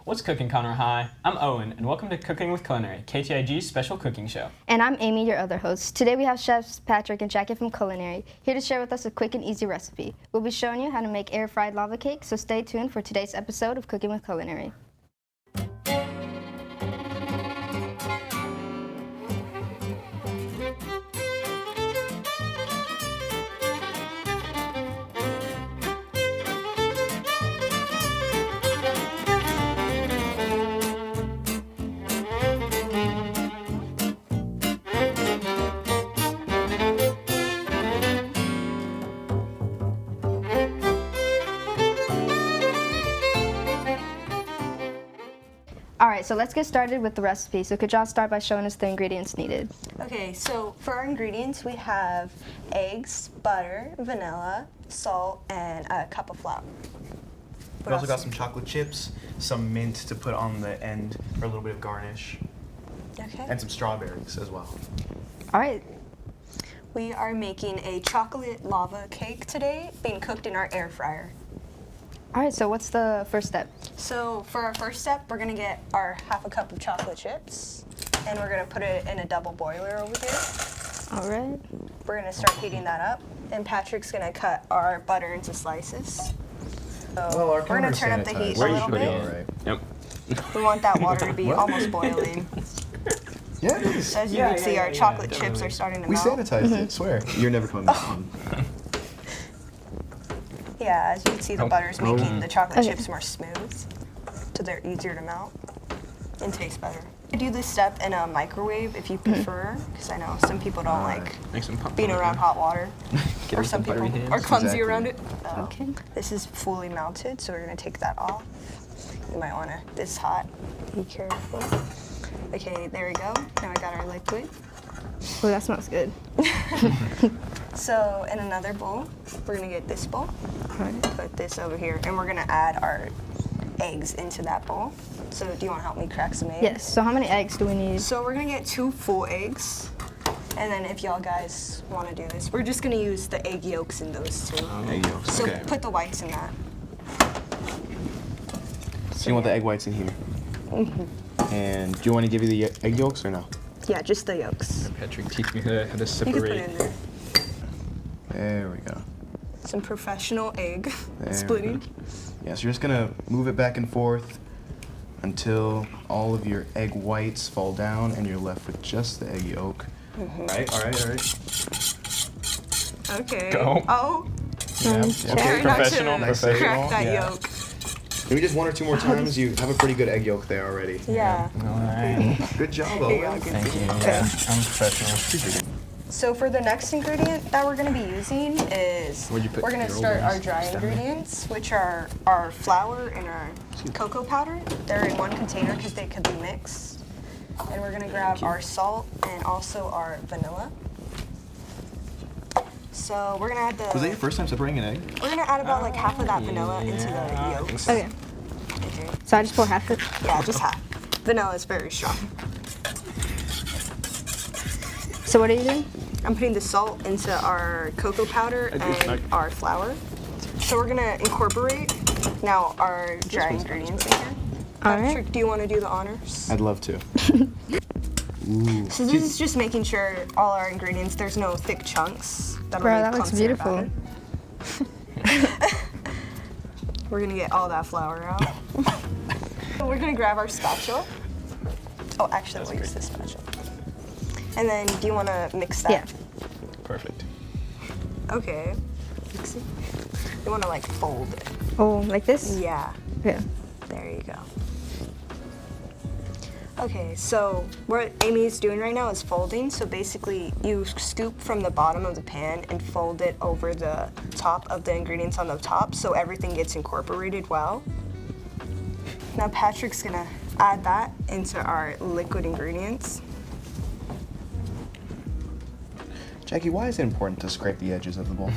What's cooking, Connor? Hi, I'm Owen, and welcome to Cooking with Culinary, KTIG's special cooking show. And I'm Amy, your other host. Today we have chefs Patrick and Jackie from Culinary here to share with us a quick and easy recipe. We'll be showing you how to make air-fried lava cakes, so stay tuned for today's episode of Cooking with Culinary. Alright, so let's get started with the recipe. So could y'all start by showing us the ingredients needed? Okay, so for our ingredients we have eggs, butter, vanilla, salt, and a cup of flour. We also got some chocolate chips, some mint to put on the end for a little bit of garnish, Okay. and some strawberries as well. Alright, We are making a chocolate lava cake today, being cooked in our air fryer. so what's the first step? So for our first step, we're gonna get our half a cup of chocolate chips, and we're gonna put it in a double boiler over here. Alright. We're gonna start heating that up, and Patrick's gonna cut our butter into slices. So we're gonna turn up the heat a little bit. Yep. We want that water to be almost boiling. Yeah, it is. So as you can see, our chocolate chips are starting to We melt. sanitized it, swear. You're never coming back. Yeah, as you can see, the butter's making the chocolate chips more smooth, so they're easier to melt and taste better. I do this step in a microwave if you prefer, because I know some people don't like Make some pop being around hot water, Get or with some the people buttery hands. are clumsy Exactly. around it. Okay. This is fully melted, so we're gonna take that off. You might wanna, this is hot, be careful. Okay, there we go. Now I got our liquid. Oh, that smells good. So in another bowl, we're gonna get this bowl, Alright. put this over here, and we're gonna add our eggs into that bowl. So do you wanna help me crack some eggs? Yes, so how many eggs do we need? So we're gonna get 2 full eggs. And then if y'all guys wanna do this, we're just gonna use the egg yolks in those 2. Egg yolks, So okay. put the whites in that. So you want the egg whites in here? And do you want to give you the egg yolks or no? Yeah, just the yolks. Patrick, teach me how to You can put separate. it in there. There we go. Some professional egg There we splitting. go. Yeah, so you're just gonna move it back and forth until all of your egg whites fall down and you're left with just the egg yolk. Right, all right, all right. Okay. Go. Oh, Yeah, try not Professional, to professional. crack that Yeah. yolk. Maybe just 1 or 2 more times, you have a pretty good egg yolk there already. Yeah. Alright. Good job, Here you go. Owen. Thank you. Yeah, I'm professional. So for the next ingredient that we're going to be using is What'd you put? we're going to Your start old our ones? dry ingredients, which are our flour and our cocoa powder. They're in one container because they could be mixed. And we're going to grab our salt and also our vanilla. So we're going to add the... Was that your first time separating an egg? We're going to add about like half of that vanilla into the yolks. Okay, Okay. so I just pour half it. Yeah, just half. Vanilla is very strong. So what are you doing? I'm putting the salt into our cocoa powder and our flour. So we're gonna incorporate now our dry ingredients in here. All right. Patrick, do you want to do the honors? I'd love to. Ooh. So this is just making sure all our ingredients, there's no thick chunks. That'll Bro, make that looks clumsy beautiful. about it. We're gonna get all that flour out. So we're gonna grab our spatula. Oh, actually, we'll use this spatula. And then, do you want to mix that? Yeah. Perfect. Okay. Mix it. You want to like fold it. Oh, like this? Yeah. Yeah. There you go. Okay, so what Amy's doing right now is folding. So basically, you scoop from the bottom of the pan and fold it over the top of the ingredients on the top, so everything gets incorporated well. Now Patrick's gonna add that into our liquid ingredients. Jackie, why is it important to scrape the edges of the bowl?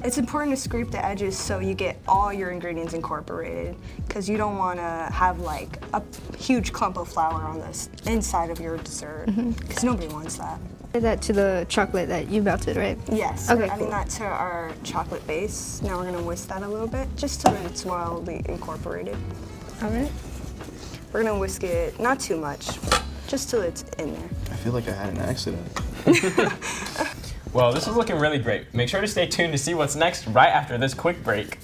It's important to scrape the edges so you get all your ingredients incorporated, because you don't want to have like a huge clump of flour on the inside of your dessert, because nobody wants that. Add that to the chocolate that you melted, right? Yes, Okay, we're adding cool. that to our chocolate base. Now we're gonna whisk that a little bit, just so that it's well incorporated. All right. We're gonna whisk it, not too much, just till it's in there. I feel like I had an accident. Well, this is looking really great. Make sure to stay tuned to see what's next right after this quick break.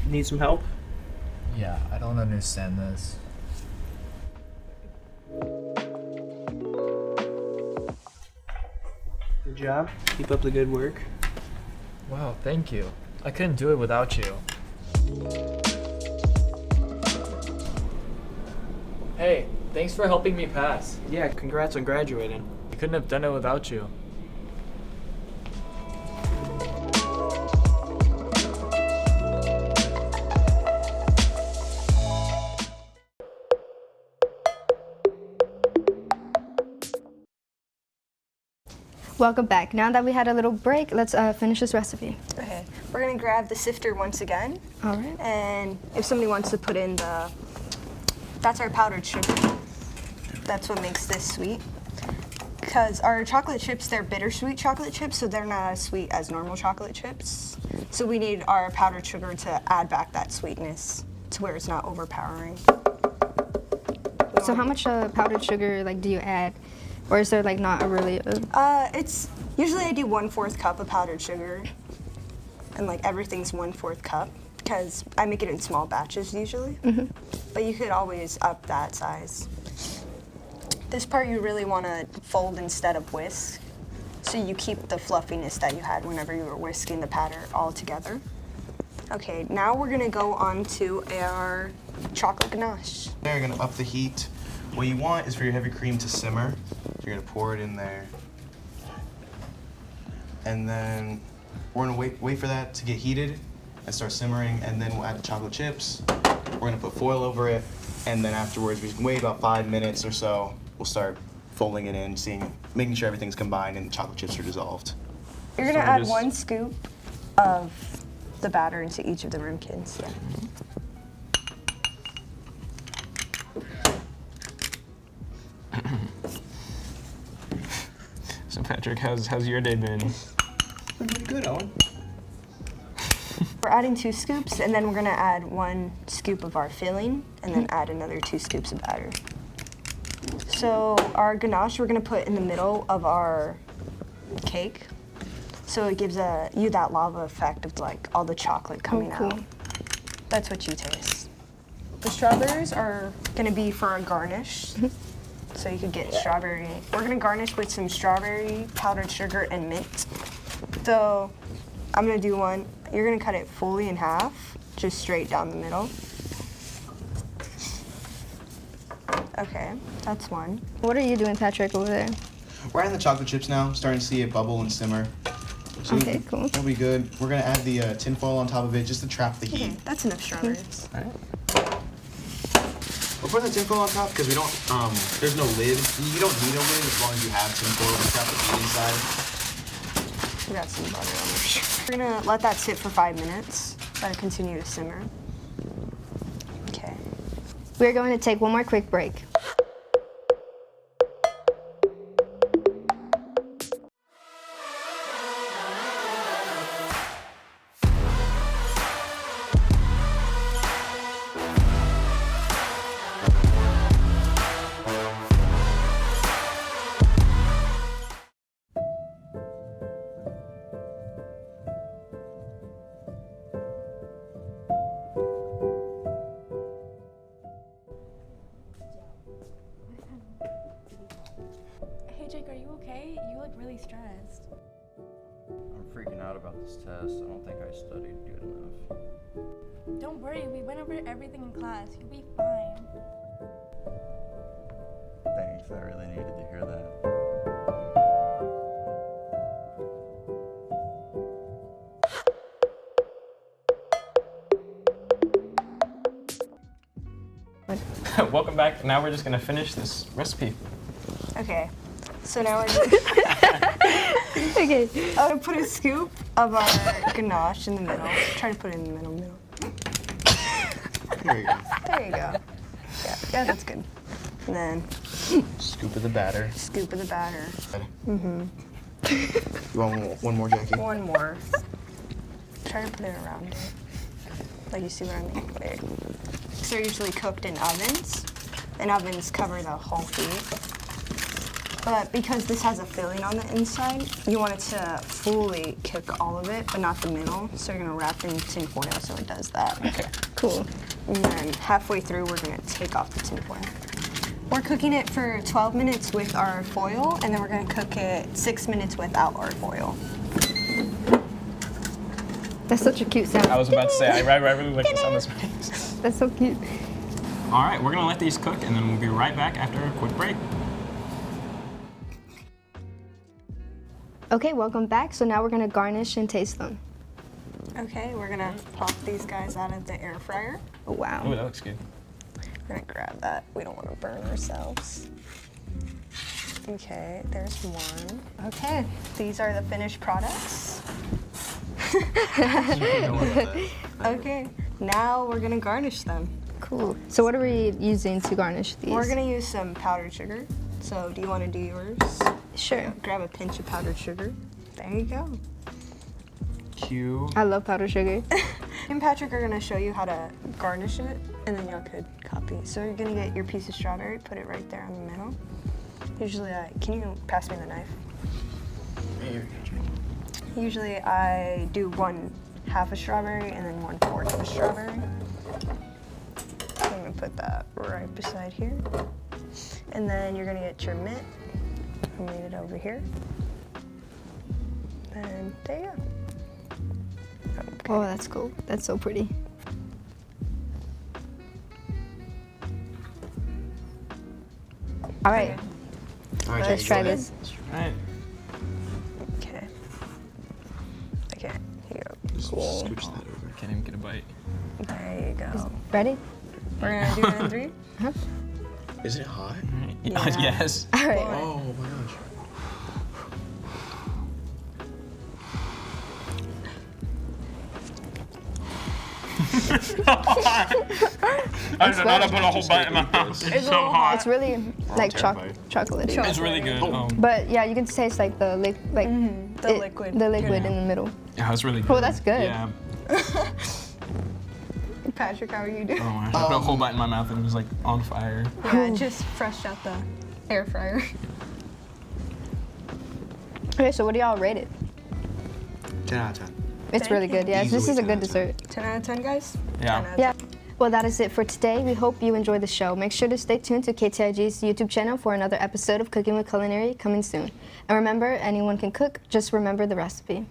Need some help? Yeah, I don't understand this. Good job. Keep up the good work. Wow, thank you. I couldn't do it without you. Hey, thanks for helping me pass. Yeah, congrats on graduating. I couldn't have done it without you. Welcome back. Now that we had a little break, let's finish this recipe. Okay, we're gonna grab the sifter once again. All right. And if somebody wants to put in that's our powdered sugar. That's what makes this sweet. Because our chocolate chips, they're bittersweet chocolate chips, so they're not as sweet as normal chocolate chips. So we need our powdered sugar to add back that sweetness to where it's not overpowering. So how much powdered sugar do you add? Or is there not a really... It's usually I do 1/4 cup of powdered sugar, and everything's 1/4 cup because I make it in small batches usually. Mm-hmm. But you could always up that size. This part you really want to fold instead of whisk, so you keep the fluffiness that you had whenever you were whisking the batter all together. Okay, now we're gonna go on to our chocolate ganache. Now you're gonna up the heat. What you want is for your heavy cream to simmer. You're gonna pour it in there. And then we're gonna wait for that to get heated and start simmering, and then we'll add the chocolate chips. We're gonna put foil over it, and then afterwards we can wait about 5 minutes or so. We'll start folding it in, making sure everything's combined and the chocolate chips are dissolved. You're gonna So add just- 1 scoop of the batter into each of the ramekins. Yeah. So Patrick, how's your day been? Pretty good, Owen. We're adding 2 scoops, and then we're gonna add 1 scoop of our filling, and then add another 2 scoops of batter. So our ganache we're gonna put in the middle of our cake, so it gives you that lava effect of all the chocolate coming cool. out. That's what you taste. The strawberries are gonna be for our garnish. So you could get strawberry. We're gonna garnish with some strawberry, powdered sugar, and mint. So I'm gonna do one. You're gonna cut it fully in half, just straight down the middle. Okay, that's one. What are you doing, Patrick, over there? We're adding the chocolate chips now, starting to see it bubble and simmer. So Okay, cool. That'll be good. We're gonna add the tin foil on top of it just to trap the heat. Okay, that's enough strawberries. All right. We're putting the tin foil on top because we don't, there's no lid. You don't need a lid as long as you have tin foil to trap the heat inside. We got some butter on there. We're gonna let that sit for 5 minutes. Let it continue to simmer. Okay. We're going to take one more quick break. Hey Jake, are you okay? You look really stressed. I'm freaking out about this test. I don't think I studied good enough. Don't worry, we went over everything in class. You'll be fine. Thanks, I really needed to hear that. Welcome back. Now we're just gonna finish this recipe. Okay. So now we're Okay. I'm gonna put a scoop of our ganache in the middle. Try to put it in the middle. There you go. There you go. Yeah, that's good. And then Scoop of the batter. scoop of the batter. You want one more, Jackie? One more. Try to put it around it. Like you see what I mean? There. So they're usually cooked in ovens, and ovens cover the whole heat. But because this has a filling on the inside, you want it to fully cook all of it, but not the middle. So you're gonna wrap it in tin foil so it does that. Okay. Cool. And then halfway through, we're gonna take off the tin foil. We're cooking it for 12 minutes with our foil, and then we're gonna cook it 6 minutes without our foil. That's such a cute sound. I was about to say, I really like the sound this makes. That's so cute. All right, we're gonna let these cook, and then we'll be right back after a quick break. Okay, welcome back. So now we're gonna garnish and taste them. Okay, we're gonna pop these guys out of the air fryer. Oh, wow. Oh, that looks good. We're gonna grab that. We don't want to burn ourselves. Okay, there's one. Okay, these are the finished products. Okay, now we're gonna garnish them. Cool. So what are we using to garnish these? We're gonna use some powdered sugar. So do you want to do yours? Sure. Grab a pinch of powdered sugar. There you go. Q. I love powdered sugar. Me and Patrick are gonna show you how to garnish it, and then y'all could copy. So you're gonna get your piece of strawberry, put it right there in the middle. Usually, can you pass me the knife? Usually I do 1/2 a strawberry and then 1/4 of a strawberry. So I'm gonna put that right beside here. And then you're gonna get your mint and leave it over here. And there you go. Okay. Oh, that's cool. That's so pretty. All right, All right, let's Jackie, try go ahead. this. All right. Okay. Okay, here you Just Cool. scooch that over. Can't even get a bite. go. There you go. Ready? We're gonna do it in 3. Isn't it hot? All right. Yeah. Yes. All right. Oh my gosh. I did not put a whole bite in my mouth. It's so hot. It's really like terrified. chocolatey. It's really good. But yeah, you can taste like the The liquid. the liquid in the middle. Yeah, it's really good. Oh, that's good. Yeah. Patrick, how are you doing? Oh my gosh. I put a whole bite in my mouth and it was like on fire. Yeah, just fresh out the air fryer. Okay, so what do y'all rate it? 10 out of 10. It's really good. Yeah, this Easily is a 10 good out of 10. dessert. 10 out of 10, guys? Yeah. 10 out of Yeah. 10. Well, that is it for today. We hope you enjoyed the show. Make sure to stay tuned to KTIG's YouTube channel for another episode of Cooking with Culinary coming soon. And remember, anyone can cook, just remember the recipe.